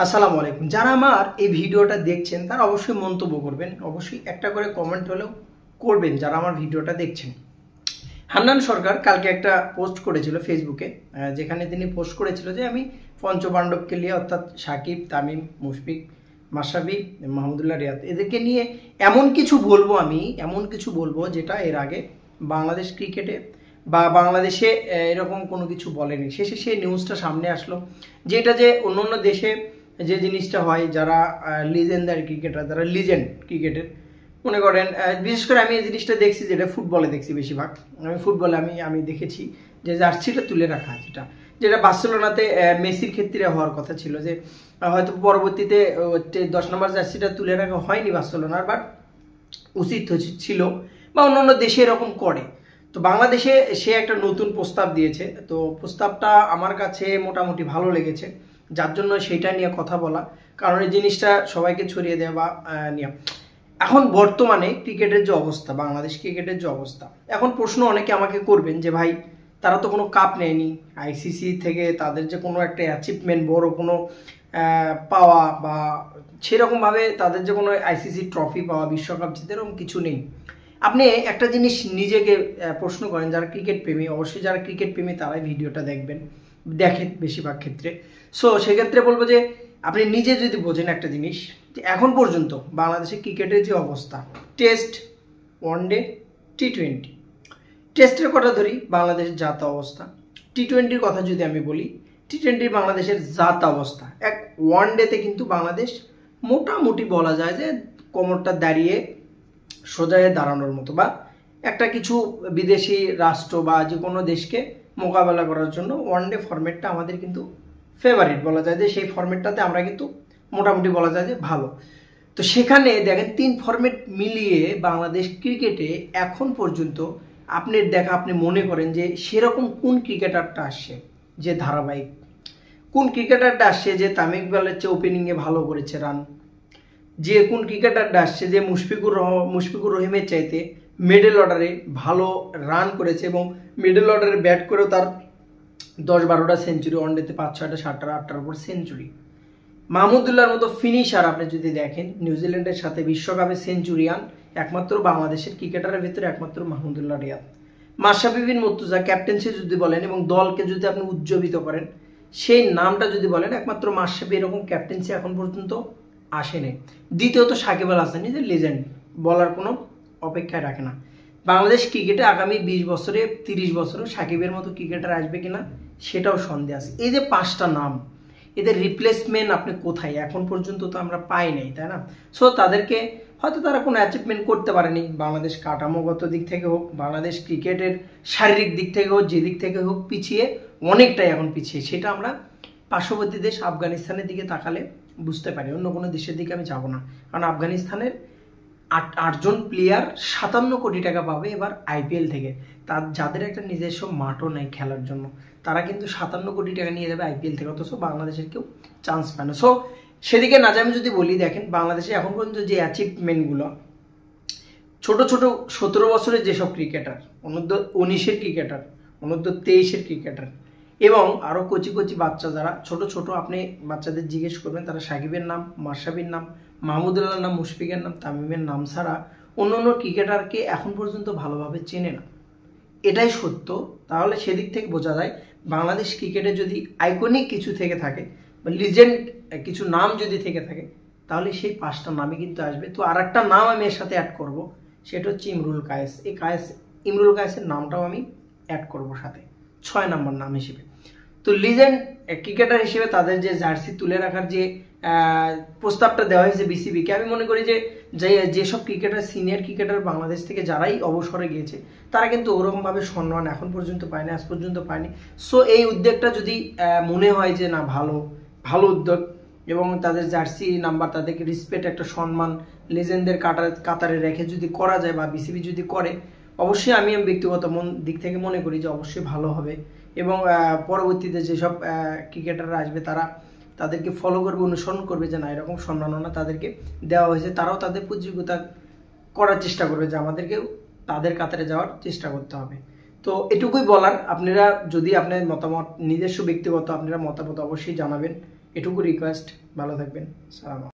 আসসালামু আলাইকুম। যারা আমার এই ভিডিওটা দেখছেন তারা অবশ্যই মন্তব্য করবেন, অবশ্যই একটা করে কমেন্ট হলেও করবেন যারা আমার ভিডিওটা দেখছেন। হান্নান সরকার কালকে একটা পোস্ট করেছিল ফেসবুকে, যেখানে তিনি পোস্ট করেছিল যে আমি পঞ্চপাণ্ডবকে নিয়ে অর্থাৎ সাকিব, তামিম, মুশফিক, মাশরাফি, মাহমুদুল্লাহ রিয়াদ এদেরকে নিয়ে এমন কিছু বলবো যেটা এর আগে বাংলাদেশ ক্রিকেটে বা বাংলাদেশে এরকম কোনো কিছু বলেনি। শেষে সেই নিউজটা সামনে আসলো, যেটা যে অন্য দেশে যে জিনিসটা হয়, যারা লিজেন্ডারি ক্রিকেটার, যারা লিজেন্ড ক্রিকেটের, মনে করেন বিশেষ করে আমি এই জিনিসটা দেখছি, যেটা ফুটবলে দেখছি বেশিরভাগ। আমি ফুটবলে আমি দেখেছি যে জার্সিটা তুলে রাখা, যেটা বার্সেলোনাতে মেসির ক্ষেত্রে হওয়ার কথা ছিল, যে হয়তো পরবর্তীতে 10 নম্বর জার্সিটা তুলে রাখা হয়নি বার্সেলোনার, বাট উচিত ছিল, বা অন্যান্য দেশে এরকম করে। তো বাংলাদেশে সে একটা নতুন প্রস্তাব দিয়েছে, তো প্রস্তাবটা আমার কাছে মোটামুটি ভালো লেগেছে, যার জন্য সেইটা নিয়ে কথা বলা। কারণ এই জিনিসটা সবাইকে ছড়িয়ে দেওয়া বা নিয়ে এখন বর্তমানে ক্রিকেটের যে অবস্থা, বাংলাদেশ ক্রিকেটের যে অবস্থা, এখন প্রশ্ন অনেকে আমাকে করবেন যে ভাই তারা তো কোনো কাপ নেয়নি আইসিসি থেকে, তাদের যে কোনো একটা অ্যাচিভমেন্ট বড় কোনো পাওয়া বা সেরকমভাবে তাদের যে কোনো আইসিসি ট্রফি পাওয়া, বিশ্বকাপ জিতে এরকম কিছু নেই। আপনি একটা জিনিস নিজেকে প্রশ্ন করেন, যারা ক্রিকেট প্রেমী, অবশ্যই যারা ক্রিকেট প্রেমী তারাই ভিডিওটা দেখেন বেশিরভাগ ক্ষেত্রে। সো সেক্ষেত্রে বলবো যে আপনি নিজে যদি বোঝেন একটা জিনিস, যে এখন পর্যন্ত বাংলাদেশের ক্রিকেটের যে অবস্থা, টেস্ট, ওয়ানডে, টি20, টেস্টের কথা ধরি বাংলাদেশের জাত অবস্থা, টি20-র কথা যদি আমি বলি, টি20 বাংলাদেশের জাত অবস্থা। এক ওয়ানডেতে কিন্তু বাংলাদেশ মোটামুটি বলা যায় যে কোমরটা দাঁড়িয়ে সোজায় দাঁড়ানোর মতো, বা একটা কিছু বিদেশি রাষ্ট্র বা যে কোনো দেশকে মোকাবেলা করার জন্য ওয়ানডে ফরম্যাটটা আমাদের কিন্তু ফেভারিট বলা যায়, যে সেই ফরম্যাটটাতে আমরা কিন্তু মোটামুটি বলা যায় যে ভালো। তো সেখানে দেখেন 3 ফরম্যাট মিলিয়ে বাংলাদেশ ক্রিকেটে এখন পর্যন্ত আপনি মনে করেন যে সেরকম কোন ক্রিকেটারটা আসছে যে ধারাবাহিক, কোন ক্রিকেটারটা আসছে যে তামিম ইকবালের চেয়ে ওপেনিংয়ে ভালো করেছে রান, যে কোন ক্রিকেটারটা আসছে যে মুশফিকুর রহিমের চাইতে মিডল অর্ডারে ভালো রান করেছে, এবং মিডল অর্ডারে ব্যাট করেও তার 10-12টা সেঞ্চুরি, ওয়ানডেতে 5-6টা 7টা 8টার উপর সেঞ্চুরি। মাহমুদুল্লাহর মতো ফিনিশার আপনি যদি দেখেন, নিউজিল্যান্ডের সাথে বিশ্বকাপে সেঞ্চুরিয়ান একমাত্র বাংলাদেশের ক্রিকেটারের ভিতরে একমাত্র মাহমুদুল্লাহ রিয়াদ। মাশরাফি বিন মুর্তজা ক্যাপ্টেন্সি যদি বলেন এবং দলকে যদি আপনি উজ্জীবিত করেন, সেই নামটা যদি বলেন, একমাত্র মাশরাফি এরকম ক্যাপ্টেন্সি এখন পর্যন্ত আসেনি। দ্বিতীয়ত সাকিব আল হাসান, যে লেজেন্ড, বলার কোনো অপেক্ষায় রাখে না। বাংলাদেশ ক্রিকেটে আগামী 20 বছরে 30 বছরে সাকিবের মতো ক্রিকেটার আসবে কিনা সেটাও সন্দেহ আছে। এই যে 5টা নাম, এদের রিপ্লেসমেন্ট আপনি কোথায়, এখন পর্যন্ত তো আমরা পাই নাই, তাই না? সো তাদেরকে হয়তো তারা কোনো অ্যাচিভমেন্ট করতে পারেনি, বাংলাদেশ কাঠামোগত দিক থেকে হোক, বাংলাদেশ ক্রিকেটের শারীরিক দিক থেকে হোক, যে দিক থেকে হোক পিছিয়ে, অনেকটাই এখন পিছিয়ে। সেটা আমরা পার্শ্ববর্তী দেশ আফগানিস্তানের দিকে তাকালে বুঝতে পারি, অন্য কোনো দেশের দিকে আমি যাব না। কারণ আফগানিস্তানের 8জন প্লেয়ার 57 কোটি টাকা পাবে এবার আইপিএল থেকে, যাদের একটা নিজস্ব মাঠও নেই খেলার জন্য, তারা কিন্তু 57 কোটি টাকা নিয়ে যাবে আইপিএল থেকে, অথচ বাংলাদেশের কেউ চান্স পায় না। সো সেদিকে না যে আমি যদি বলি, দেখেন বাংলাদেশে এখন পর্যন্ত যে অ্যাচিভমেন্টগুলো, ছোট 17 বছরের যেসব ক্রিকেটার, অনূর্ধ্ব 19-এর ক্রিকেটার, অনূর্ধ্ব 23-এর ক্রিকেটার, এবং আরও কচি বাচ্চা যারা ছোট আপনি বাচ্চাদের জিজ্ঞেস করবেন, তারা সাকিবের নাম, মাশরাফির নাম, মাহমুদুল্লাহর নাম, মুশফিকের নাম, তামিমের নাম ছাড়া অন্য ক্রিকেটারকে এখন পর্যন্ত ভালোভাবে চেনে না। এটাই সত্য। তাহলে সেদিক থেকে বোঝা যায় বাংলাদেশ ক্রিকেটে যদি আইকনিক কিছু থেকে থাকে বা লিজেন্ড কিছু নাম যদি থেকে থাকে, তাহলে সেই 5টা নামই কিন্তু আসবে। তো আর একটা নাম আমি এর সাথে অ্যাড করব, সেটা হচ্ছে ইমরুল কায়েস। ইমরুল কায়েসের নামটাও আমি অ্যাড করব সাথে 6 নম্বর নাম হিসেবে। তো লিজেন্ড ক্রিকেটার হিসেবে তাদের যে জার্সি তুলে রাখার যে প্রস্তাবটা দেওয়া হয়েছে বিসিবিকে, আমি মনে করি যে যেসব ক্রিকেটার, সিনিয়র ক্রিকেটার বাংলাদেশ থেকে যারাই অবসরে গিয়েছে, তারা কিন্তু ওরকমভাবে সম্মান এখন পর্যন্ত পায়নি, আজ পর্যন্ত পায়নি। সো এই উদ্যোগটা যদি মনে হয় যে না ভালো উদ্যোগ, এবং তাদের জার্সি নাম্বার, তাদেরকে রেসপেক্ট, একটা সম্মান লেজেন্ডদের কাতারে রেখে যদি করা যায়, বা বিসিবি যদি করে, অবশ্যই আমি ব্যক্তিগত দিক থেকে মনে করি যে অবশ্যই ভালো হবে। এবং পরবর্তীতে যেসব ক্রিকেটাররা আসবে তাদেরকে ফলো করবে, অনুসরণ করবে, যে না এরকম সম্মাননা তাদেরকে দেওয়া হয়েছে, তারাও তাদের প্রতিযোগিতা করার চেষ্টা করবে, যে আমাদেরকেও তাদের কাতারে যাওয়ার চেষ্টা করতে হবে। তো এটুকুই বলার। আপনারা যদি আপনার মতামত, নিজস্ব ব্যক্তিগত আপনারা মতামত অবশ্যই জানাবেন। এটুকু রিকোয়েস্ট। ভালো থাকবেন। সালাম।